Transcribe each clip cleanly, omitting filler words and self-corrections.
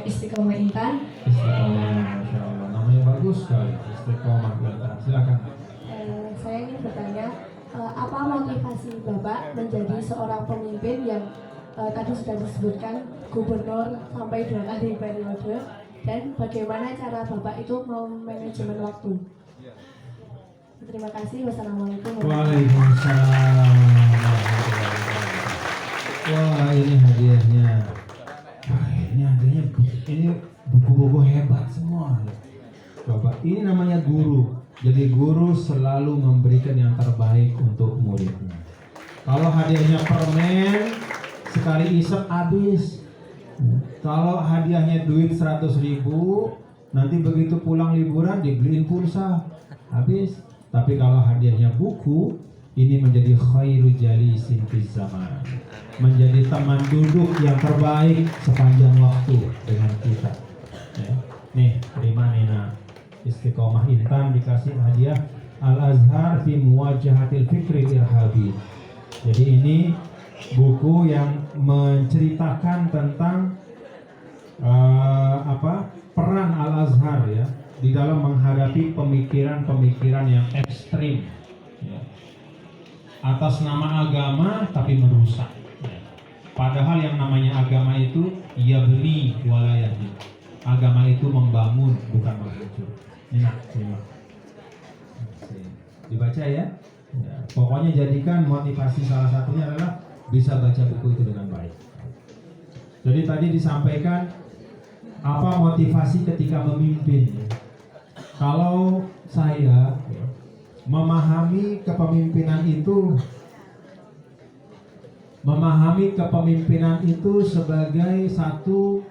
Istiqomah Intan. Istiqomah, Masya Allah. Namanya bagus sekali, Istiqomah Intan. Silakan. Saya ingin bertanya, apa motivasi Bapak menjadi seorang pemimpin yang tadi sudah disebutkan gubernur sampai 2 kali periode, dan bagaimana cara Bapak itu mau manajemen waktu? Terima kasih. Wassalamualaikum warahmatullahi wabarakatuh. Waalaikumsalam. Wah, ini hadiahnya. Wah, ini hadiahnya. Ini buku-buku hebat semua. Coba, ini namanya guru. Jadi guru selalu memberikan yang terbaik untuk muridnya. Kalau hadiahnya permen, sekali isep habis. Kalau hadiahnya duit 100.000, nanti begitu pulang liburan dibeliin pulsa, habis. Tapi kalau hadiahnya buku, ini menjadi khairu jalisin fis zaman, menjadi teman duduk yang terbaik sepanjang waktu dengan kita. Ya. Nih, terima nih nak. Istiqomah Intan dikasih hadiah Al-Azhar fi Muwajahatil Fikri Irhabi. Jadi ini buku yang menceritakan tentang peran Al-Azhar ya di dalam menghadapi pemikiran-pemikiran yang ekstrim ya. Atas nama agama tapi merusak ya. Padahal yang namanya agama itu yabni walayahdi. Agama itu membangun bukan menghancur. Ini nak, terima. Dibaca ya. Ya. Pokoknya jadikan motivasi salah satunya adalah bisa baca buku itu dengan baik. Jadi tadi disampaikan apa motivasi ketika memimpin. Kalau saya memahami kepemimpinan itu sebagai satu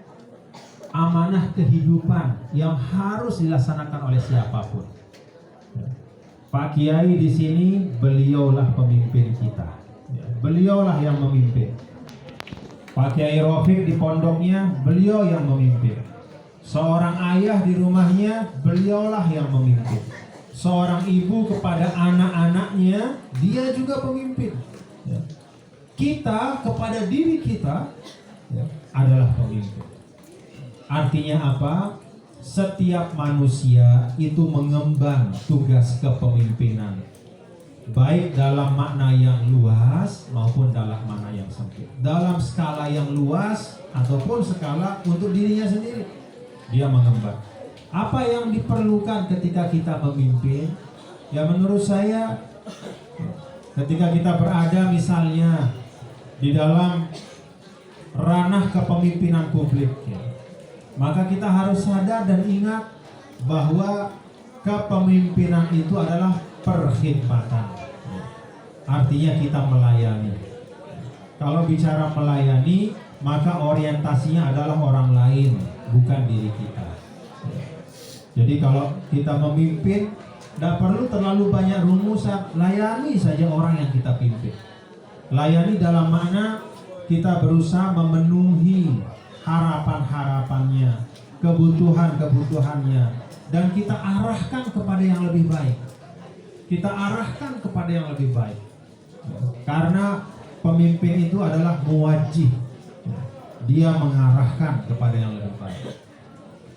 amanah kehidupan yang harus dilaksanakan oleh siapapun. Pak Kiai di sini beliaulah pemimpin kita. Beliaulah yang memimpin. Pak Kiai Rafiq di pondoknya beliau yang memimpin. Seorang ayah di rumahnya beliaulah yang memimpin. Seorang ibu kepada anak-anaknya dia juga pemimpin. Kita kepada diri kita adalah pemimpin. Artinya apa? Setiap manusia itu mengemban tugas kepemimpinan, baik dalam makna yang luas maupun dalam makna yang sempit. Dalam skala yang luas ataupun skala untuk dirinya sendiri, dia mengemban. Apa yang diperlukan ketika kita memimpin? Ya menurut saya, ketika kita berada misalnya di dalam ranah kepemimpinan publik ya, maka kita harus sadar dan ingat bahwa kepemimpinan itu adalah perkhidmatan. Artinya kita melayani. Kalau bicara melayani, maka orientasinya adalah orang lain, bukan diri kita. Jadi kalau kita memimpin, tidak perlu terlalu banyak rumusan. Layani saja orang yang kita pimpin. Layani dalam makna kita berusaha memenuhi harapan-harapannya, kebutuhan-kebutuhannya, dan kita arahkan kepada yang lebih baik. Kita arahkan kepada yang lebih baik. Karena pemimpin itu adalah muwajjih. Dia mengarahkan kepada yang lebih baik.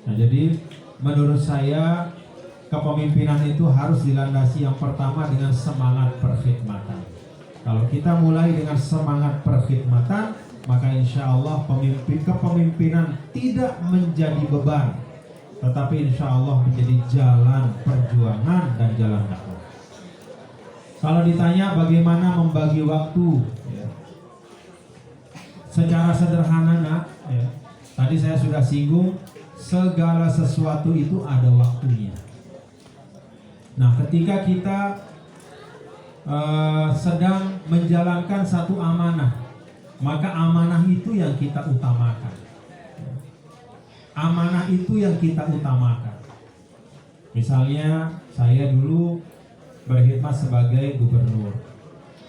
Nah, jadi menurut saya kepemimpinan itu harus dilandasi yang pertama dengan semangat perkhidmatan. Kalau kita mulai dengan semangat perkhidmatan, maka insya Allah kepemimpinan tidak menjadi beban, tetapi insya Allah menjadi jalan perjuangan dan jalan dakwah. Kalau ditanya bagaimana membagi waktu, ya, secara sederhana nak, ya, tadi saya sudah singgung, segala sesuatu itu ada waktunya. Nah, ketika kita sedang menjalankan satu amanah, maka amanah itu yang kita utamakan. Amanah itu yang kita utamakan. Misalnya saya dulu berkhidmat sebagai gubernur.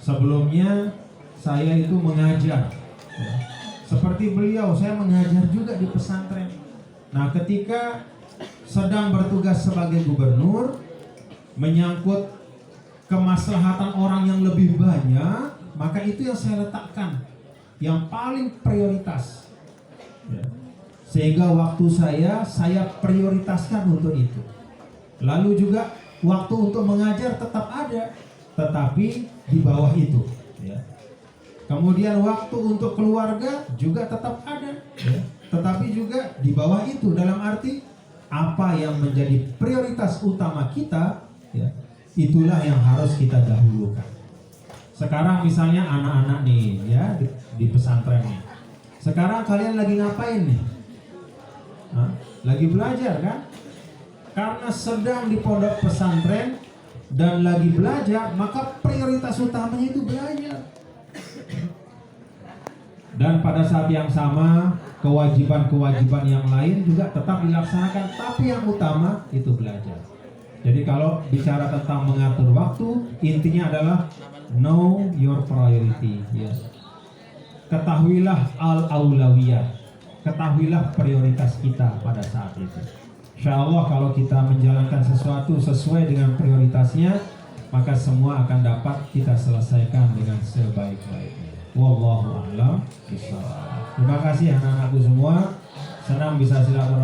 Sebelumnya saya itu mengajar. Seperti beliau, saya mengajar juga di pesantren. Nah, ketika sedang bertugas sebagai gubernur, menyangkut kemaslahatan orang yang lebih banyak, maka itu yang saya letakkan yang paling prioritas. Sehingga waktu saya prioritaskan untuk itu. Lalu juga waktu untuk mengajar tetap ada, tetapi di bawah itu, ya. Kemudian waktu untuk keluarga juga tetap ada, ya. Tetapi juga di bawah itu, dalam arti apa yang menjadi prioritas utama kita, ya, itulah yang harus kita dahulukan. Sekarang misalnya anak-anak nih, ya, di pesantren nih. Sekarang kalian lagi ngapain nih? Hah? Lagi belajar kan? Karena sedang di pondok pesantren dan lagi belajar, maka prioritas utamanya itu belajar. Dan pada saat yang sama, kewajiban-kewajiban yang lain juga tetap dilaksanakan, tapi yang utama itu belajar. Jadi kalau bicara tentang mengatur waktu, intinya adalah know your priority, ya. Ketahuilah al-aulawiyah, ketahuilah prioritas kita pada saat itu. Insya Allah kalau kita menjalankan sesuatu sesuai dengan prioritasnya, maka semua akan dapat kita selesaikan dengan sebaik-baiknya. Wallahu a'lam bishawab. Terima kasih anak-anakku semua, senang bisa silaturahmi.